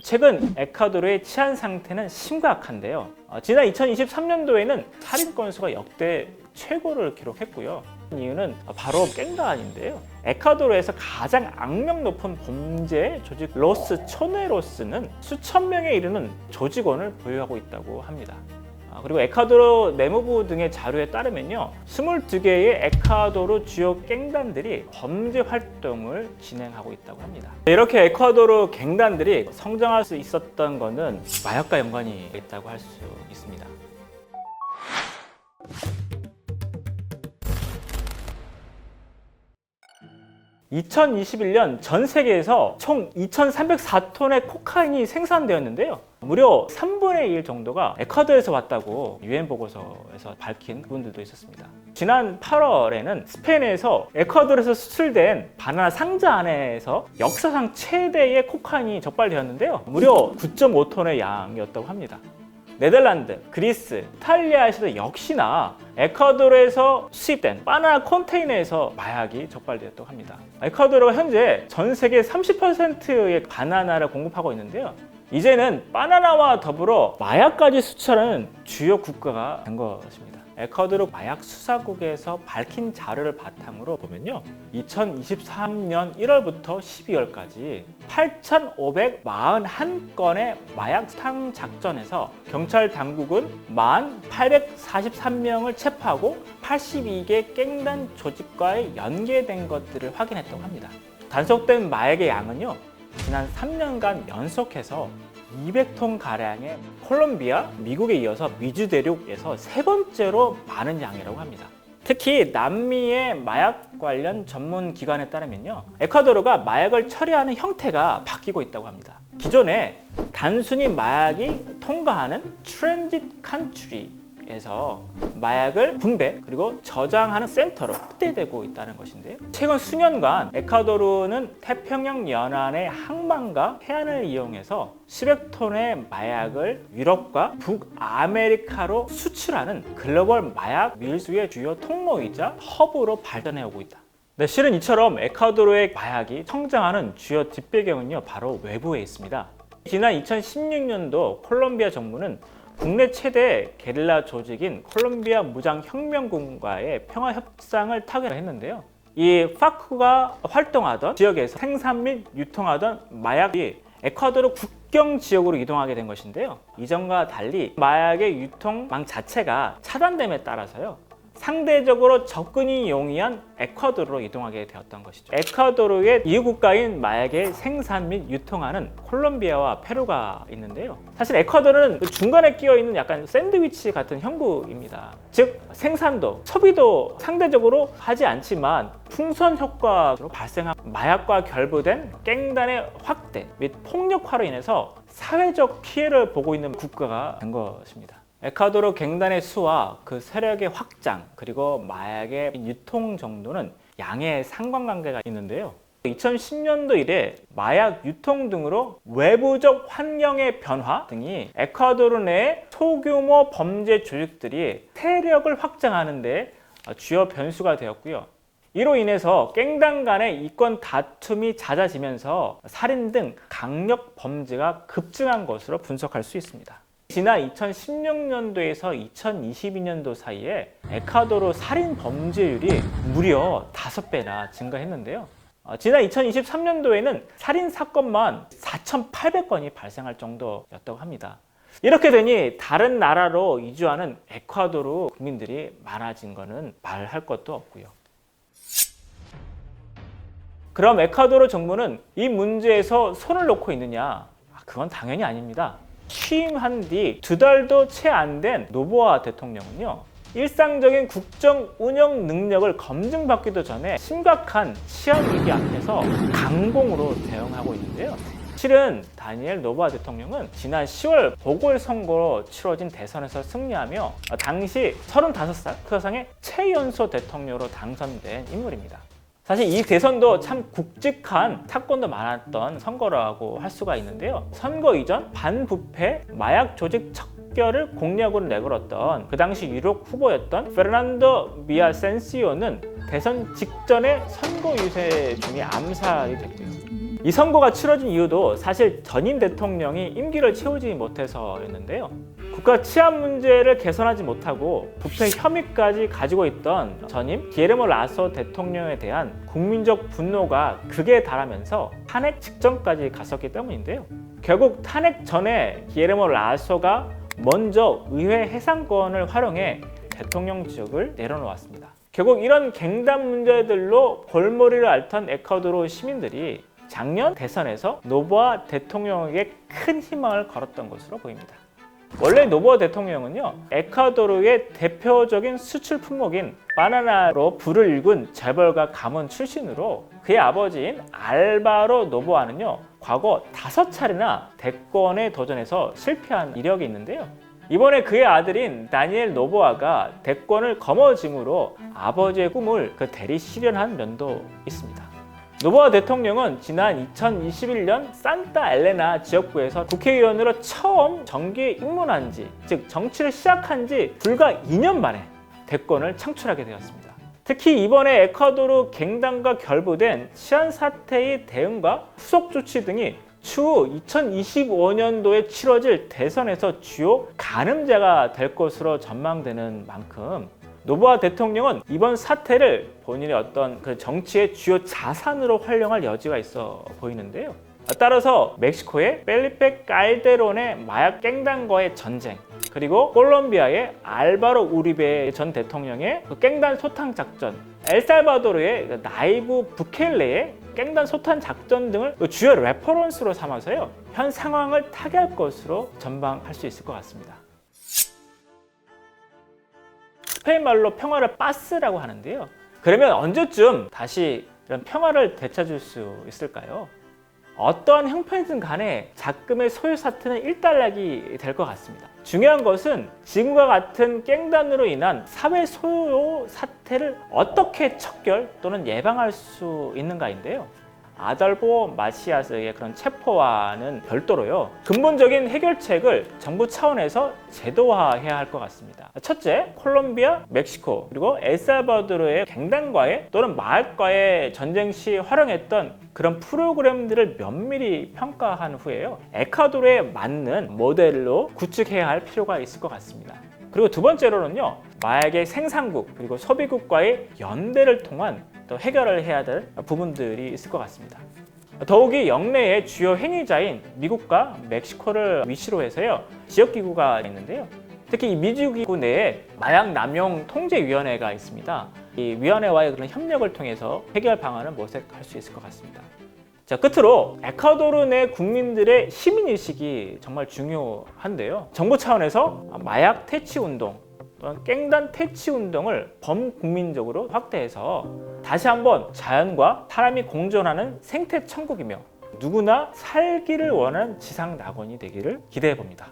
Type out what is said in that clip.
최근 에콰도르의 치안 상태는 심각한데요. 지난 2023년도에는 살인 건수가 역대 최고를 기록했고요. 이유는 바로 깽단인데요. 에콰도르에서 가장 악명 높은 범죄 조직 로스 초네로스는 수천 명에 이르는 조직원을 보유하고 있다고 합니다. 그리고 에콰도르 내무부 등의 자료에 따르면요, 22개의 에콰도르 주요 갱단들이 범죄 활동을 진행하고 있다고 합니다. 이렇게 에콰도르 갱단들이 성장할 수 있었던 것은 마약과 연관이 있다고 할 수 있습니다. 2021년 전 세계에서 총 2,304톤의 코카인이 생산되었는데요. 무려 3분의 1 정도가 에콰도르에서 왔다고 유엔 보고서에서 밝힌 부분들도 있었습니다. 지난 8월에는 스페인에서 에콰도르에서 수출된 바나나 상자 안에서 역사상 최대의 코카인이 적발되었는데요. 무려 9.5톤의 양이었다고 합니다. 네덜란드, 그리스, 이탈리아에서도 역시나 에콰도르에서 수입된 바나나 컨테이너에서 마약이 적발되었다고 합니다. 에콰도르가 현재 전 세계 30%의 바나나를 공급하고 있는데요. 이제는 바나나와 더불어 마약까지 수출하는 주요 국가가 된 것입니다. 에콰도르 마약 수사국에서 밝힌 자료를 바탕으로 보면요, 2023년 1월부터 12월까지 8,541건의 마약 수탕 작전에서 경찰 당국은 1,843명을 체포하고 82개 깽단 조직과의 연계된 것들을 확인했다고 합니다. 단속된 마약의 양은요, 지난 3년간 연속해서 200톤 가량의 콜롬비아, 미국에 이어서 미주 대륙에서 세 번째로 많은 양이라고 합니다. 특히 남미의 마약 관련 전문 기관에 따르면요, 에콰도르가 마약을 처리하는 형태가 바뀌고 있다고 합니다. 기존에 단순히 마약이 통과하는 트랜짓 컨트리에서 마약을 분배 그리고 저장하는 센터로 확대되고 있다는 것인데요. 최근 수년간 에콰도르는 태평양 연안의 항만과 해안을 이용해서 수백 톤의 마약을 유럽과 북아메리카로 수출하는 글로벌 마약 밀수의 주요 통로이자 허브로 발전해오고 있다. 네, 실은 이처럼 에콰도르의 마약이 성장하는 주요 뒷배경은요, 바로 외부에 있습니다. 지난 2016년도 콜롬비아 정부는 국내 최대 게릴라 조직인 콜롬비아 무장혁명군과의 평화협상을 타결했는데요. 이 파크가 활동하던 지역에서 생산 및 유통하던 마약이 에콰도르 국경 지역으로 이동하게 된 것인데요. 이전과 달리 마약의 유통망 자체가 차단됨에 따라서요, 상대적으로 접근이 용이한 에콰도르로 이동하게 되었던 것이죠. 에콰도르의 이웃 국가인 마약의 생산 및 유통하는 콜롬비아와 페루가 있는데요. 사실 에콰도르는 그 중간에 끼어 있는 약간 샌드위치 같은 형국입니다. 즉 생산도, 소비도 상대적으로 하지 않지만 풍선 효과로 발생한 마약과 결부된 깽단의 확대 및 폭력화로 인해서 사회적 피해를 보고 있는 국가가 된 것입니다. 에콰도르 갱단의 수와 그 세력의 확장, 그리고 마약의 유통 정도는 양의 상관관계가 있는데요. 2010년도 이래 마약 유통 등으로 외부적 환경의 변화 등이 에콰도르 내 소규모 범죄 조직들이 세력을 확장하는 데 주요 변수가 되었고요. 이로 인해서 갱단 간의 이권 다툼이 잦아지면서 살인 등 강력 범죄가 급증한 것으로 분석할 수 있습니다. 지난 2016년도에서 2022년도 사이에 에콰도르 살인 범죄율이 무려 5배나 증가했는데요. 지난 2023년도에는 살인 사건만 4,800건이 발생할 정도였다고 합니다. 이렇게 되니 다른 나라로 이주하는 에콰도르 국민들이 많아진 것은 말할 것도 없고요. 그럼 에콰도르 정부는 이 문제에서 손을 놓고 있느냐? 그건 당연히 아닙니다. 취임한 뒤 2달도 채 안 된 노보아 대통령은요, 일상적인 국정 운영 능력을 검증받기도 전에 심각한 치안 위기 앞에서 강공으로 대응하고 있는데요. 실은 다니엘 노보아 대통령은 지난 10월 보궐선거로 치러진 대선에서 승리하며 당시 35사의 최연소 대통령으로 당선된 인물입니다. 사실 이 대선도 참 굵직한 사건도 많았던 선거라고 할 수가 있는데요. 선거 이전 반부패 마약 조직 척결을 공약으로 내걸었던 그 당시 유력 후보였던 페르난도 비아센시오는 대선 직전에 선거 유세 중에 암살이 됐고요. 이 선거가 치러진 이유도 사실 전임 대통령이 임기를 채우지 못해서였는데요. 국가 치안 문제를 개선하지 못하고 부패 혐의까지 가지고 있던 전임 기에르모 라소 대통령에 대한 국민적 분노가 극에 달하면서 탄핵 직전까지 갔었기 때문인데요. 결국 탄핵 전에 기에르모 라소가 먼저 의회 해산권을 활용해 대통령직을 내려놓았습니다. 결국 이런 갱단 문제들로 골머리를 앓던 에콰도르 시민들이 작년 대선에서 노보아 대통령에게 큰 희망을 걸었던 것으로 보입니다. 원래 노보아 대통령은요, 에콰도르의 대표적인 수출 품목인 바나나로 불을 일군 재벌가 가문 출신으로 그의 아버지인 알바로 노보아는요, 과거 5차례나 대권에 도전해서 실패한 이력이 있는데요. 이번에 그의 아들인 다니엘 노보아가 대권을 거머쥐므로 아버지의 꿈을 대리 실현한 면도 있습니다. 노보아 대통령은 지난 2021년 산타 엘레나 지역구에서 국회의원으로 처음 정계에 입문한 지, 즉 정치를 시작한 지 불과 2년 만에 대권을 창출하게 되었습니다. 특히 이번에 에콰도르 갱단과 결부된 치안 사태의 대응과 후속 조치 등이 추후 2025년도에 치러질 대선에서 주요 가늠자가 될 것으로 전망되는 만큼 노보아 대통령은 이번 사태를 본인의 어떤 정치의 주요 자산으로 활용할 여지가 있어 보이는데요. 따라서 멕시코의 펠리페 칼데론의 마약 갱단과의 전쟁, 그리고 콜롬비아의 알바로 우리베 전 대통령의 갱단 소탕 작전, 엘살바도르의 나이브 부켈레의 갱단 소탕 작전 등을 주요 레퍼런스로 삼아서요, 현 상황을 타개할 것으로 전망할 수 있을 것 같습니다. 스페인 말로 평화를 빠스라고 하는데요. 그러면 언제쯤 다시 이런 평화를 되찾을 수 있을까요? 어떠한 형편이든 간에 작금의 소요 사태는 일단락이 될 것 같습니다. 중요한 것은 지금과 같은 갱단으로 인한 사회 소요 사태를 어떻게 척결 또는 예방할 수 있는가인데요. 아달보 마시아스의 그런 체포와는 별도로요, 근본적인 해결책을 정부 차원에서 제도화해야 할 것 같습니다. 첫째, 콜롬비아, 멕시코, 그리고 엘살바도르의 갱단과의 또는 마약과의 전쟁 시 활용했던 그런 프로그램들을 면밀히 평가한 후에요, 에콰도르에 맞는 모델로 구축해야 할 필요가 있을 것 같습니다. 그리고 두 번째로는요, 마약의 생산국 그리고 소비국과의 연대를 통한 또 해결을 해야 될 부분들이 있을 것 같습니다. 더욱이 영내의 주요 행위자인 미국과 멕시코를 위시로 해서요, 지역기구가 있는데요. 특히 이 미주기구 내에 마약 남용 통제위원회가 있습니다. 이 위원회와의 그런 협력을 통해서 해결 방안을 모색할 수 있을 것 같습니다. 자, 끝으로 에콰도르 내 국민들의 시민의식이 정말 중요한데요. 정부 차원에서 마약 퇴치 운동 또는 갱단 퇴치 운동을 범국민적으로 확대해서 다시 한번 자연과 사람이 공존하는 생태 천국이며 누구나 살기를 원하는 지상 낙원이 되기를 기대해 봅니다.